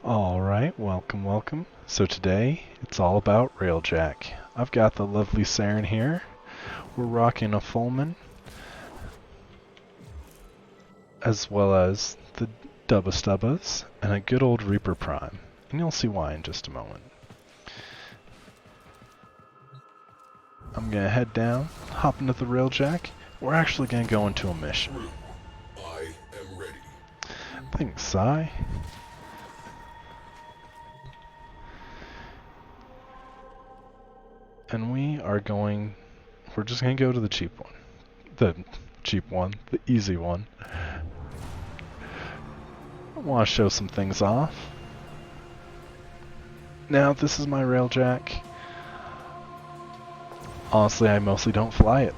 Alright, welcome. So today, it's all about Railjack. I've got the lovely Saren here. We're rocking a Fullman, as well as the Dubba Stubbas, and a good old Reaper Prime. And you'll see why in just a moment. I'm gonna head down, hop into the Railjack. We're actually gonna go into a mission. I am ready. Thanks, Sai. And we're just gonna go to the cheap one. The easy one. I want to show some things off. Now, this is my Railjack. Honestly, I mostly don't fly it.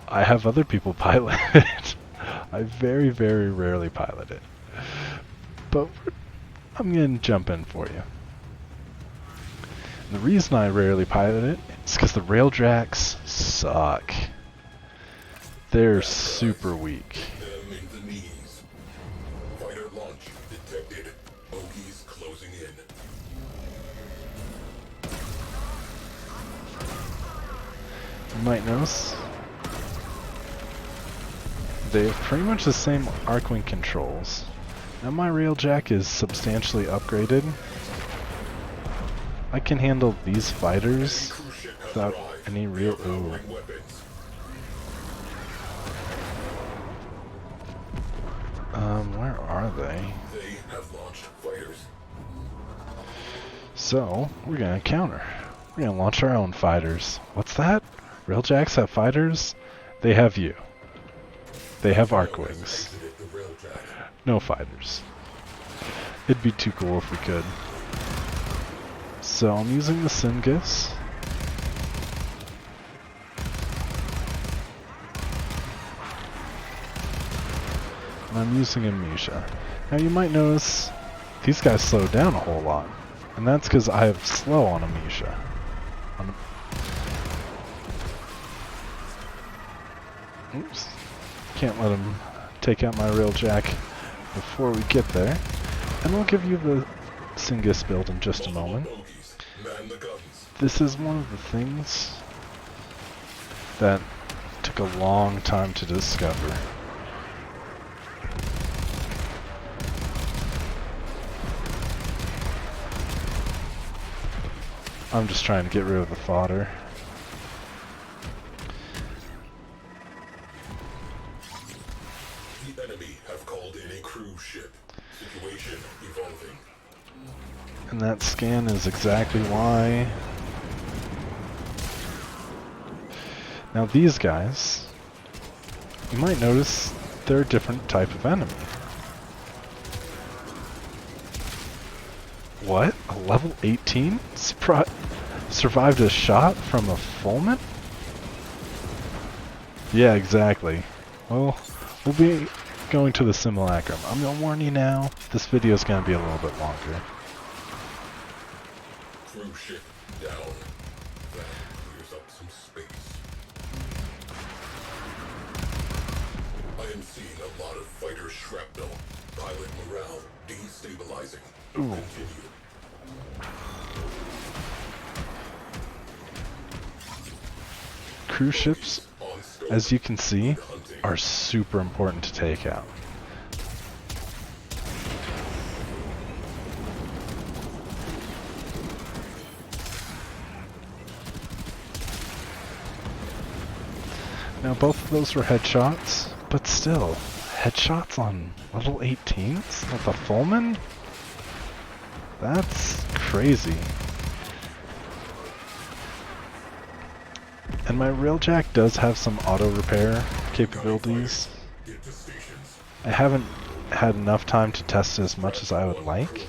I have other people pilot it. I very, very rarely pilot it. But I'm gonna jump in for you. The reason I rarely pilot it is because the Railjacks suck. They're super weak. Fighter launch detected. Bogies closing in. You might notice they have pretty much the same Arcwing controls. Now my Railjack is substantially upgraded. I can handle these fighters without any real... Ooh. Where are they? They have launched fighters. So, we're gonna counter. We're gonna launch our own fighters. What's that? Railjacks have fighters? They have you. They have Arcwings. No fighters. It'd be too cool if we could. So I'm using the Cyngas. And I'm using Amesha. Now you might notice these guys slow down a whole lot. And that's because I have slow on Amesha. Oops. Can't let him take out my Railjack before we get there. And I'll give you the Cyngas build in just a moment. This is one of the things that took a long time to discover. I'm just trying to get rid of the fodder. The enemy have called in a cruise ship. Situation evolving. And that scan is exactly why. Now these guys, you might notice they're a different type of enemy. What? A level 18? Survived a shot from a Fullman? Yeah, exactly. Well, we'll be going to the simulacrum. I'm gonna warn you now, this video is gonna be a little bit longer. Cruise ship down. That clears up some space. I am seeing a lot of fighter shrapnel. Pilot morale destabilizing. Ooh. Continue. Cruise ships, as you can see, are super important to take out. Now both of those were headshots, but still, headshots on level 18s with a Fullman? That's crazy. And my Railjack does have some auto repair capabilities. I haven't had enough time to test it as much as I would like.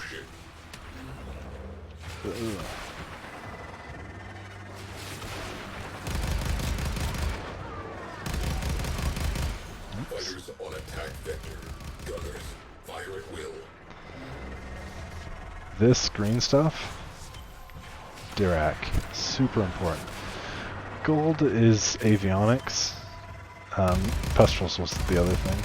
Fighters on attack vector. Gunners, fire at will. This green stuff, Dirac, super important. Gold is avionics. Pestrels was the other thing.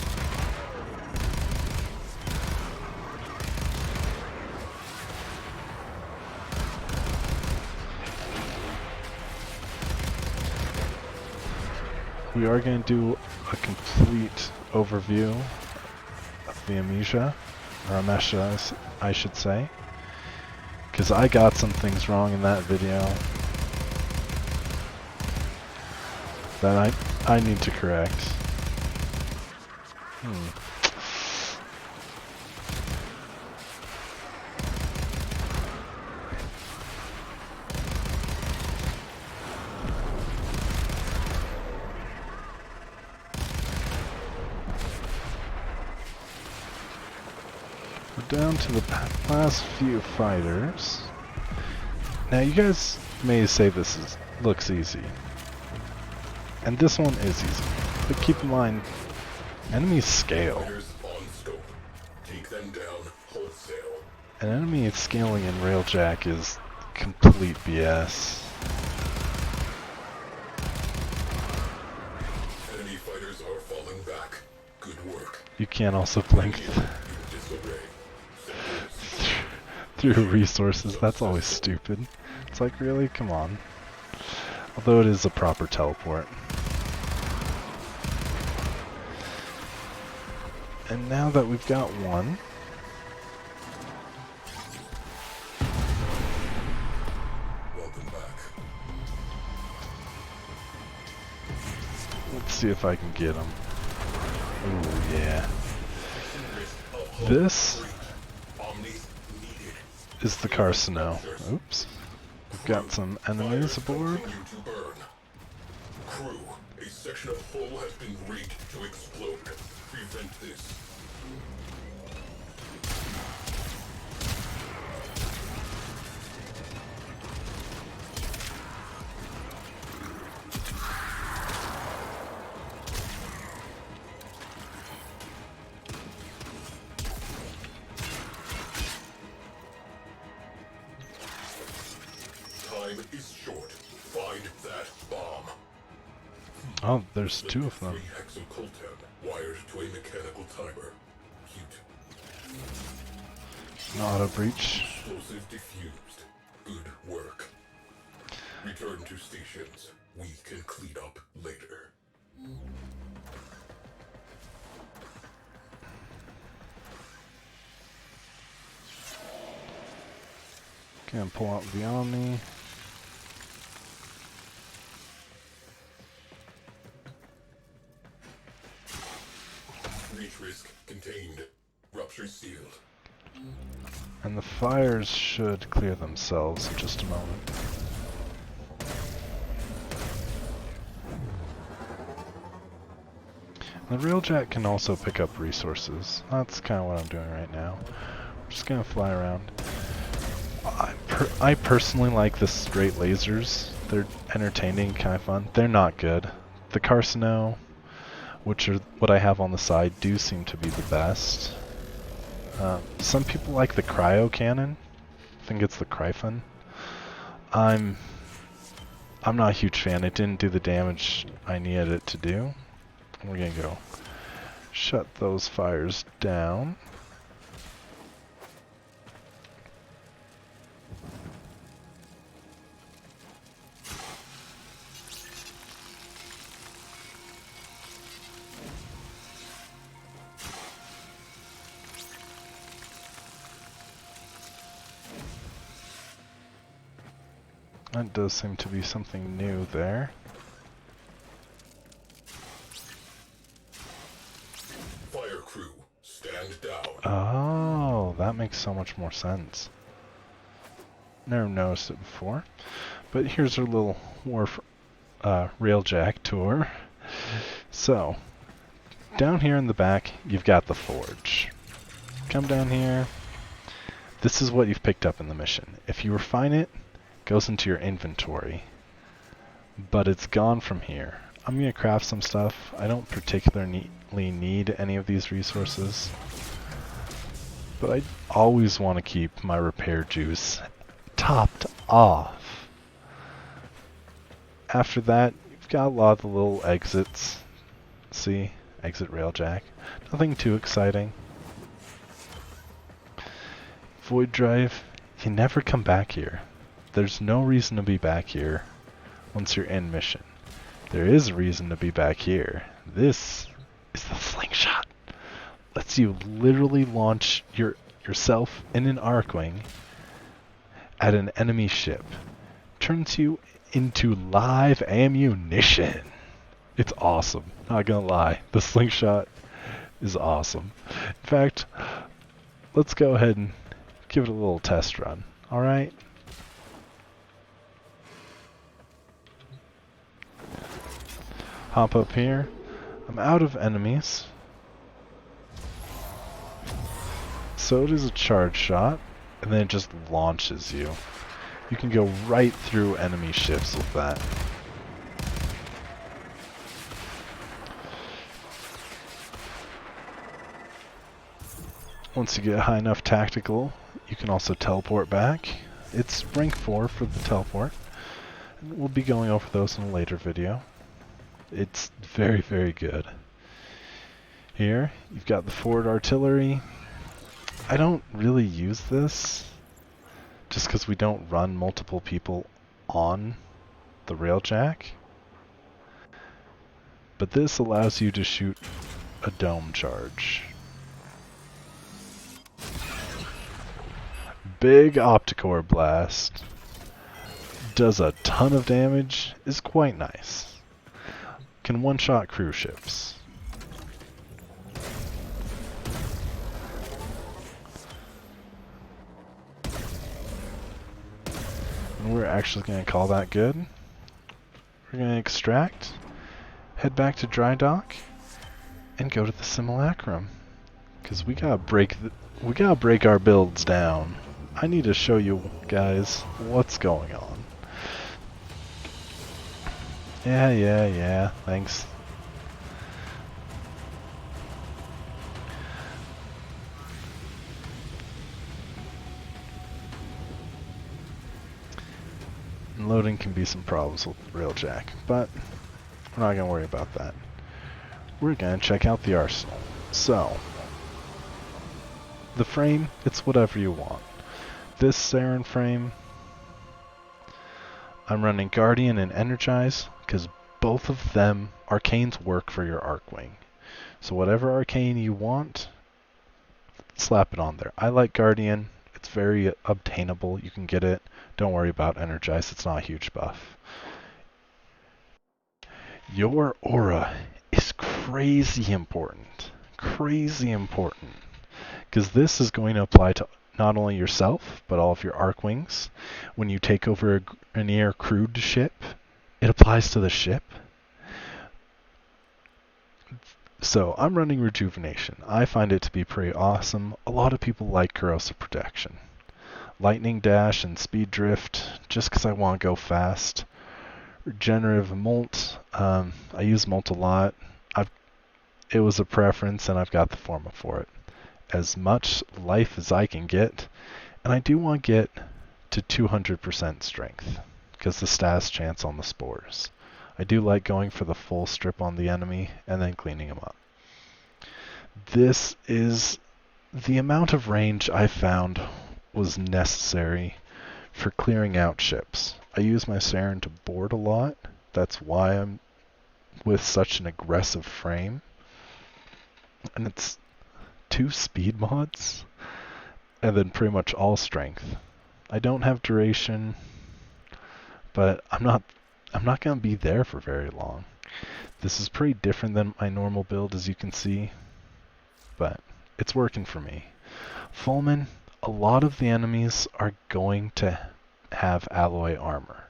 we are going to do a complete overview of the Amesha, or Amesha, I should say, because I got some things wrong in that video that I need to correct. We're down to the last few fighters. Now you guys may say this looks easy. And this one is easy. But keep in mind, enemies scale. Fighters on scope. Take them down wholesale. An enemy scaling in Railjack is complete BS. Enemy fighters are falling back. Good work. You can also blink through resources. That's always stupid. It's like, really? Come on. Although it is a proper teleport. And now that we've got one, Welcome back. let's see if I can get him. Ooh, yeah. This is the Carcino. Oops. We've got some enemies aboard. Crew, a section of hull has been rigged to explode. Prevent this. Time is short. Find that bomb. Oh, there's two of them. 3 hexacoltan wired to a mechanical timer. Cute. An auto breach. Explosive diffused. Good work. Return to stations. We can clean up later. Gonna pull out the Omni. Breach risk contained. Rupture sealed. And the fires should clear themselves in just a moment. The Railjack can also pick up resources. That's kind of what I'm doing right now. I'm just gonna fly around. I personally like the straight lasers. They're entertaining, kind of fun. They're not good. The Carcino, which are what I have on the side, do seem to be the best. Some people like the cryo cannon. I think it's the Cryphon. I'm not a huge fan. It didn't do the damage I needed it to do. We're gonna go shut those fires down. That does seem to be something new there. Fire crew, stand down. Oh, that makes so much more sense. Never noticed it before. But here's our little Railjack tour. So, down here in the back, you've got the forge. Come down here. This is what you've picked up in the mission. If you refine it, it goes into your inventory. But it's gone from here. I'm going to craft some stuff. I don't particularly need any of these resources. But I always want to keep my repair juice topped off. After that, you've got a lot of the little exits. See? Exit Railjack. Nothing too exciting. Void Drive, you never come back here. There's no reason to be back here once you're in mission. There is a reason to be back here. This is the slingshot. Lets you literally launch yourself in an Archwing at an enemy ship. Turns you into live ammunition. It's awesome. Not gonna lie. The slingshot is awesome. In fact, let's go ahead and give it a little test run. Alright? Hop up here. I'm out of enemies. So it is a charge shot, and then it just launches you. You can go right through enemy ships with that. Once you get high enough tactical, you can also teleport back. It's rank 4 for the teleport. And we'll be going over those in a later video. It's very, very good. Here, you've got the forward artillery. I don't really use this, just because we don't run multiple people on the Railjack. But this allows you to shoot a dome charge. Big Opticore Blast. Does a ton of damage, is quite nice. Can one-shot cruise ships. And we're actually going to call that good. We're going to extract, head back to dry dock, and go to the simulacrum. Because we gotta break our builds down. I need to show you guys what's going on. Yeah, thanks. And loading can be some problems with Railjack, but we're not gonna worry about that. We're gonna check out the arsenal. So, the frame, it's whatever you want. This Saren frame, I'm running Guardian and Energize, because both of them, arcanes work for your Archwing. So whatever arcane you want, slap it on there. I like Guardian, it's very obtainable, you can get it. Don't worry about Energize, it's not a huge buff. Your aura is crazy important. Crazy important. Because this is going to apply to not only yourself, but all of your Archwings. When you take over a near crewed ship, it applies to the ship. So I'm running Rejuvenation. I find it to be pretty awesome. A lot of people like Corrosive Protection. Lightning Dash and Speed Drift, just because I want to go fast. Regenerative Molt, I use Molt a lot. It was a preference and I've got the Forma for it. As much life as I can get, and I do want to get to 200% strength, because the stats chance on the spores. I do like going for the full strip on the enemy and then cleaning them up. This is the amount of range I found was necessary for clearing out ships. I use my Saren to board a lot. That's why I'm with such an aggressive frame. And it's 2 speed mods, and then pretty much all strength. I don't have duration, but I'm not going to be there for very long. This is pretty different than my normal build, as you can see, but it's working for me. Fulman, a lot of the enemies are going to have alloy armor.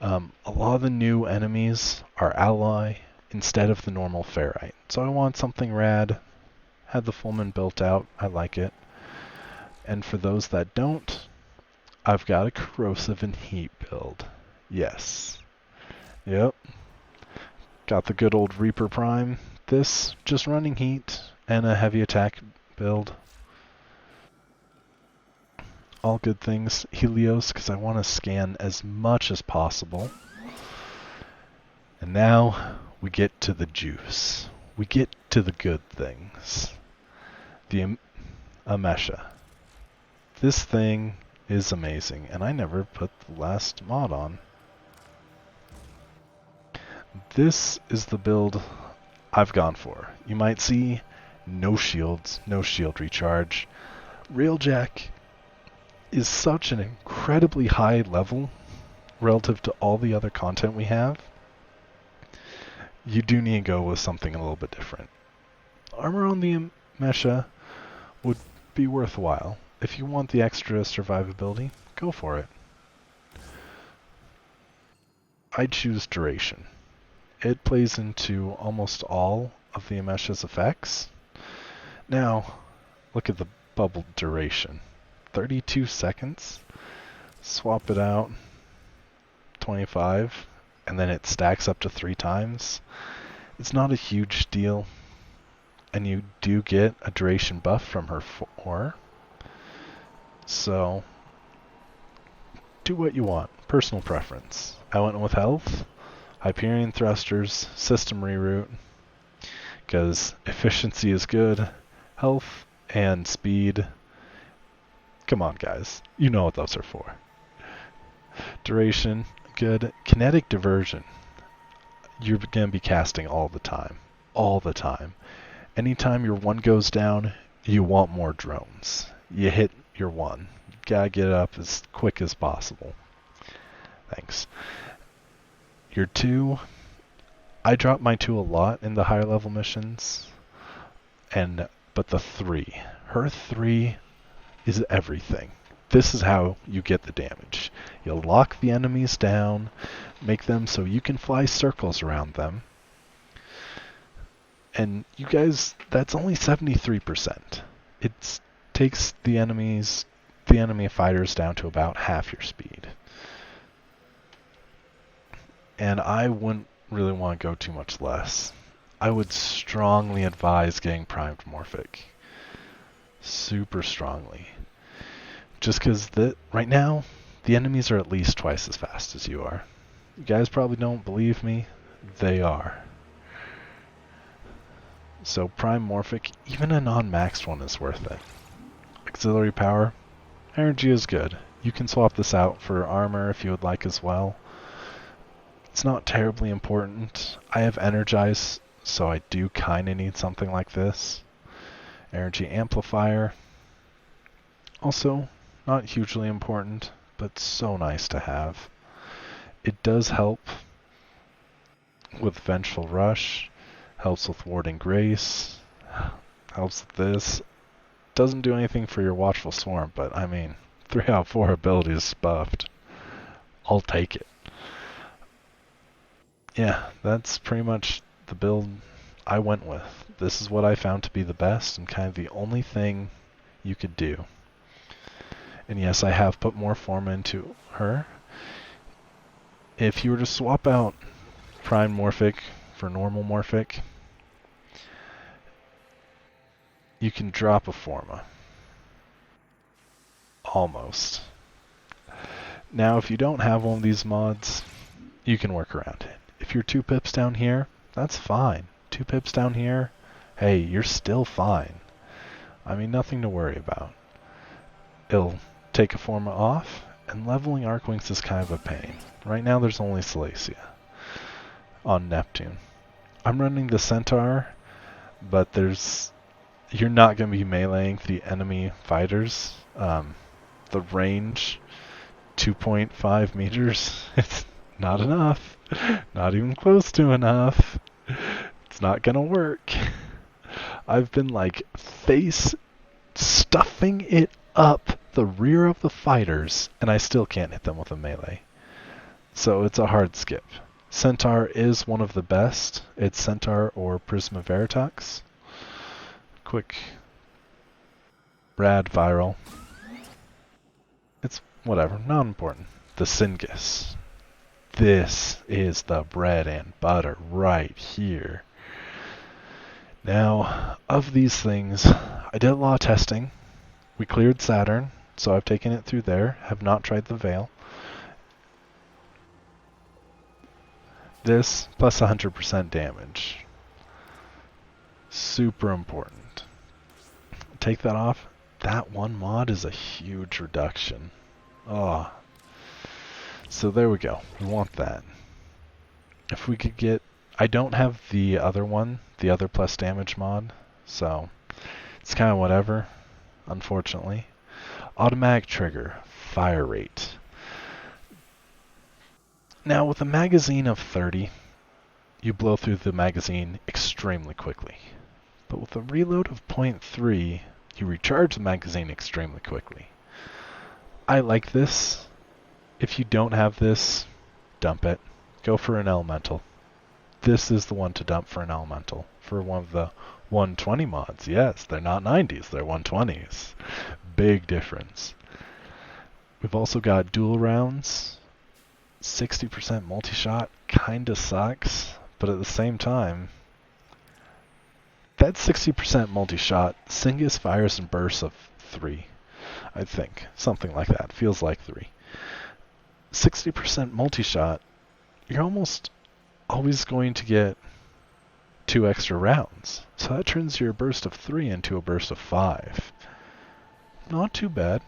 A lot of the new enemies are alloy instead of the normal ferrite. So I want something rad. Had the Fulman built out, I like it. And for those that don't, I've got a corrosive and heat build. Yes. Yep. Got the good old Reaper Prime. This, just running heat and a heavy attack build. All good things. Helios, because I want to scan as much as possible. And now, we get to the juice. We get to the good things. The Amesha. This thing is amazing, and I never put the last mod on. This is the build I've gone for. You might see no shields, no shield recharge. Railjack is such an incredibly high level relative to all the other content we have. You do need to go with something a little bit different. Armor on the Amesha would be worthwhile. If you want the extra survivability, go for it. I'd choose duration. It plays into almost all of the Amesha's effects. Now, look at the bubble duration. 32 seconds. Swap it out. 25. And then it stacks up to 3 times. It's not a huge deal. And you do get a duration buff from her 4. So, do what you want. Personal preference. I went with health, Empyrean thrusters, system reroute, because efficiency is good, health and speed. Come on, guys. You know what those are for. Duration, good. Kinetic diversion. You're going to be casting all the time. All the time. Anytime your 1 goes down, you want more drones. You hit your 1. You gotta get it up as quick as possible. Thanks. Your 2, I drop my 2 a lot in the higher level missions. But the 3. Her 3 is everything. This is how you get the damage. You'll lock the enemies down, make them so you can fly circles around them. And you guys, that's only 73%. It takes the enemy fighters down to about half your speed. And I wouldn't really want to go too much less. I would strongly advise getting primed morphic. Super strongly. Just because right now, the enemies are at least twice as fast as you are. You guys probably don't believe me. They are. So prime morphic, even a non-maxed one is worth it. Auxiliary power, energy is good. You can swap this out for armor if you would like as well. It's not terribly important. I have energize, so I do kinda need something like this. Energy amplifier. Also, not hugely important, but so nice to have. It does help with Vengeful Rush, helps with Warding Grace, helps with this. Doesn't do anything for your Watchful Swarm, but I mean, 3 out of 4 abilities buffed. I'll take it. Yeah, that's pretty much the build I went with. This is what I found to be the best and kind of the only thing you could do. And yes, I have put more form into her. If you were to swap out Prime Morphic for normal Morphic, you can drop a Forma. Almost. Now, if you don't have one of these mods, you can work around it. If you're 2 pips down here, that's fine. 2 pips down here, hey, you're still fine. I mean, nothing to worry about. It'll take a Forma off, and leveling Arcwings is kind of a pain. Right now there's only Salacia on Neptune. I'm running the Centaur, but you're not going to be meleeing the enemy fighters. The range, 2.5 meters, it's not enough. Not even close to enough. It's not gonna work. I've been like face stuffing it up the rear of the fighters, and I still can't hit them with a melee. So it's a hard skip. Centaur is one of the best. It's Centaur or Prisma Veritux. Quick rad viral. It's whatever, not important. The Cyngas. This is the bread and butter right here. Now, of these things, I did a lot of testing. We cleared Saturn, so I've taken it through there. Have not tried the Veil. This, plus 100% damage. Super important. Take that off. That one mod is a huge reduction. Oh. So there we go. We want that. If we could get I don't have the other one, the other plus damage mod, so it's kind of whatever, unfortunately. Automatic trigger, fire rate. Now with a magazine of 30, you blow through the magazine extremely quickly. But with a reload of 0.3, you recharge the magazine extremely quickly. I like this. If you don't have this, dump it. Go for an elemental. This is the one to dump for an elemental. For one of the 120 mods. Yes, they're not 90s, they're 120s. Big difference. We've also got dual rounds. 60% multi-shot kinda sucks, but at the same time, that 60% multi-shot, Cyngas fires in bursts of 3, I think. Something like that. Feels like 3. 60% multi-shot, you're almost always going to get 2 extra rounds. So that turns your burst of 3 into a burst of 5. Not too bad.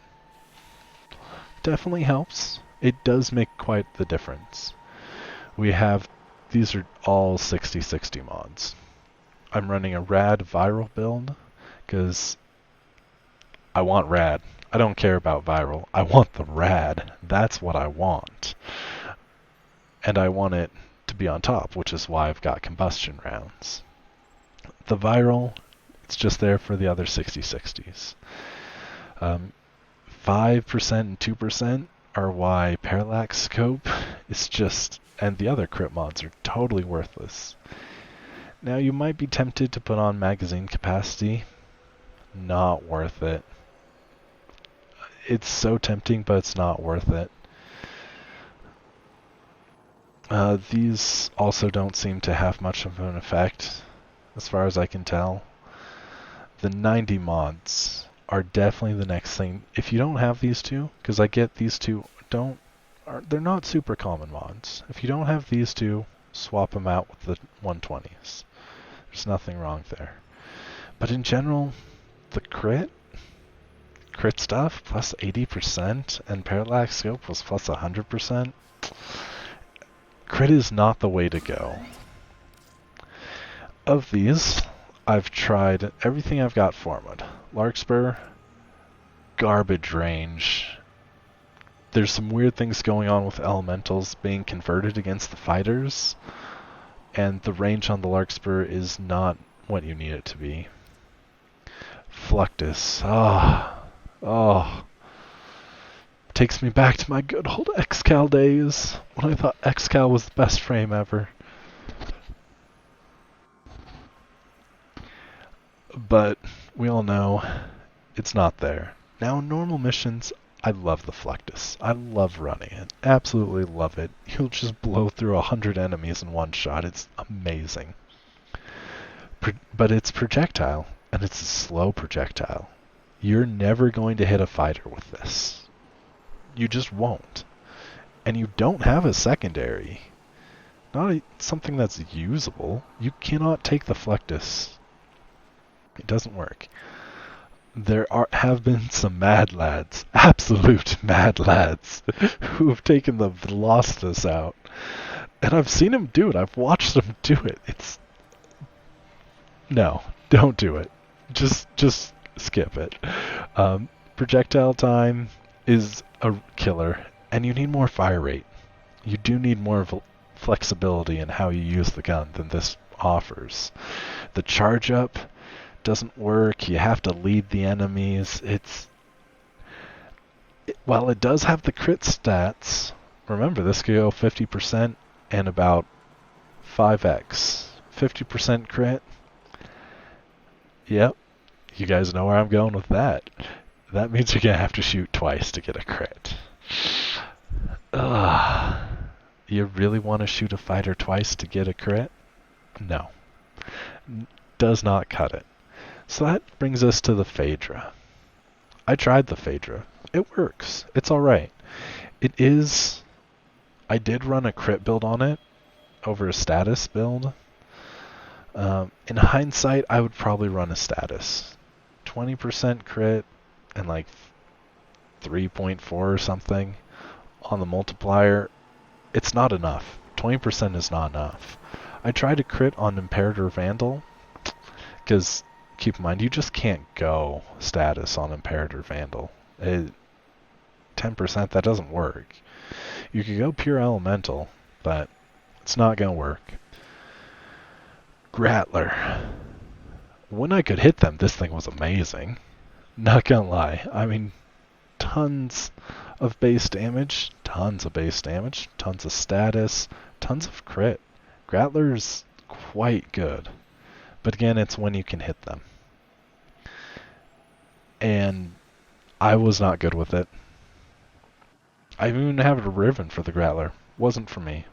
Definitely helps. It does make quite the difference. These are all 60/60 mods. I'm running a rad viral build because I want rad. I don't care about viral. I want the rad. That's what I want. And I want it to be on top, which is why I've got combustion rounds. The viral, it's just there for the other 60/60s. 5% and 2% are why parallax scope is just, and the other crit mods are totally worthless. Now you might be tempted to put on magazine capacity. Not worth it. It's so tempting, but it's not worth it. These also don't seem to have much of an effect, as far as I can tell. The 90 mods are definitely the next thing. If you don't have these two, because I get these two, they're not super common mods. If you don't have these two, swap them out with the 120s. There's nothing wrong there. But in general, the crit stuff, plus 80%, and parallax scope was plus 100%. Crit is not the way to go. Of these, I've tried everything I've got formed. Larkspur, garbage range. There's some weird things going on with elementals being converted against the fighters, and the range on the Larkspur is not what you need it to be. Fluctus. Takes me back to my good old Xcal days, when I thought Xcal was the best frame ever. But we all know it's not there. Now in normal missions, I love the Fluctus. I love running it. Absolutely love it. You'll just blow through 100 enemies in one shot. It's amazing. But it's projectile, and it's a slow projectile. You're never going to hit a fighter with this. You just won't. And you don't have a secondary. Not something that's usable. You cannot take the Fluctus. It doesn't work. There have been some mad lads, absolute mad lads, who have taken the Velocitus out. And I've seen him do it. I've watched him do it. No, don't do it. Just skip it. Projectile time is a killer, and you need more fire rate. You do need more flexibility in how you use the gun than this offers. The charge up doesn't work. You have to lead the enemies. While it does have the crit stats, remember this could go 50% and about 5x. 50% crit. Yep. You guys know where I'm going with that. That means you're going to have to shoot twice to get a crit. You really want to shoot a fighter twice to get a crit? No. Does not cut it. So that brings us to the Phaedra. I tried the Phaedra. It works. It's alright. I did run a crit build on it over a status build. In hindsight, I would probably run a status. 20% crit and like 3.4 or something on the multiplier. It's not enough. 20% is not enough. I tried to crit on Imperator Vandal, because keep in mind, you just can't go status on Imperator Vandal. 10%, that doesn't work. You could go pure elemental, but it's not going to work. Grattler. When I could hit them, this thing was amazing. Not gonna lie. I mean, tons of base damage, tons of status, tons of crit. Grattler's quite good. But again, it's when you can hit them. And I was not good with it. I even have a Riven for the Grattler. Wasn't for me.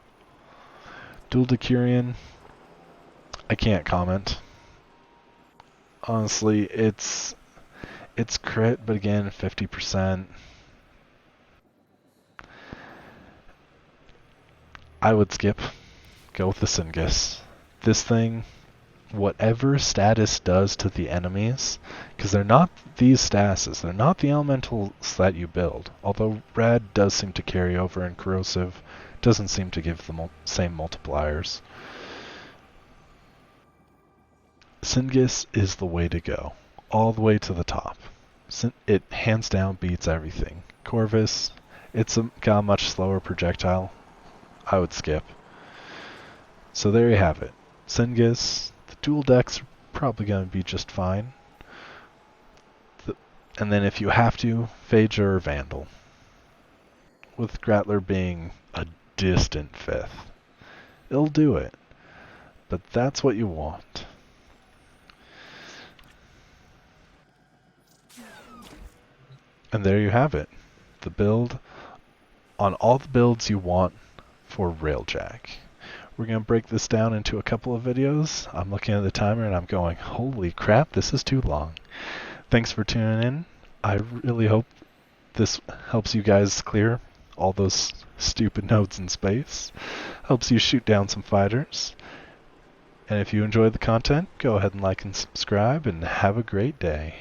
Dual Decurion, I can't comment. Honestly, it's crit, but again, 50%. I would skip. Go with the Cyngas. This thing, whatever status does to the enemies, because they're not these statuses, they're not the elementals that you build. Although Rad does seem to carry over, and Corrosive doesn't seem to give the same multipliers. Cyngas is the way to go. All the way to the top. It hands down beats everything. Corvus, got a much slower projectile. I would skip. So there you have it. Cyngas, the dual decks are probably going to be just fine. And then if you have to, Phaedra or Vandal. With Grattler being a distant 5th. It'll do it. But that's what you want. And there you have it. The build on all the builds you want for Railjack. We're going to break this down into a couple of videos. I'm looking at the timer and I'm going, holy crap, this is too long. Thanks for tuning in. I really hope this helps you guys clear all those stupid nodes in space. Helps you shoot down some fighters. And if you enjoyed the content, go ahead and like and subscribe, and have a great day.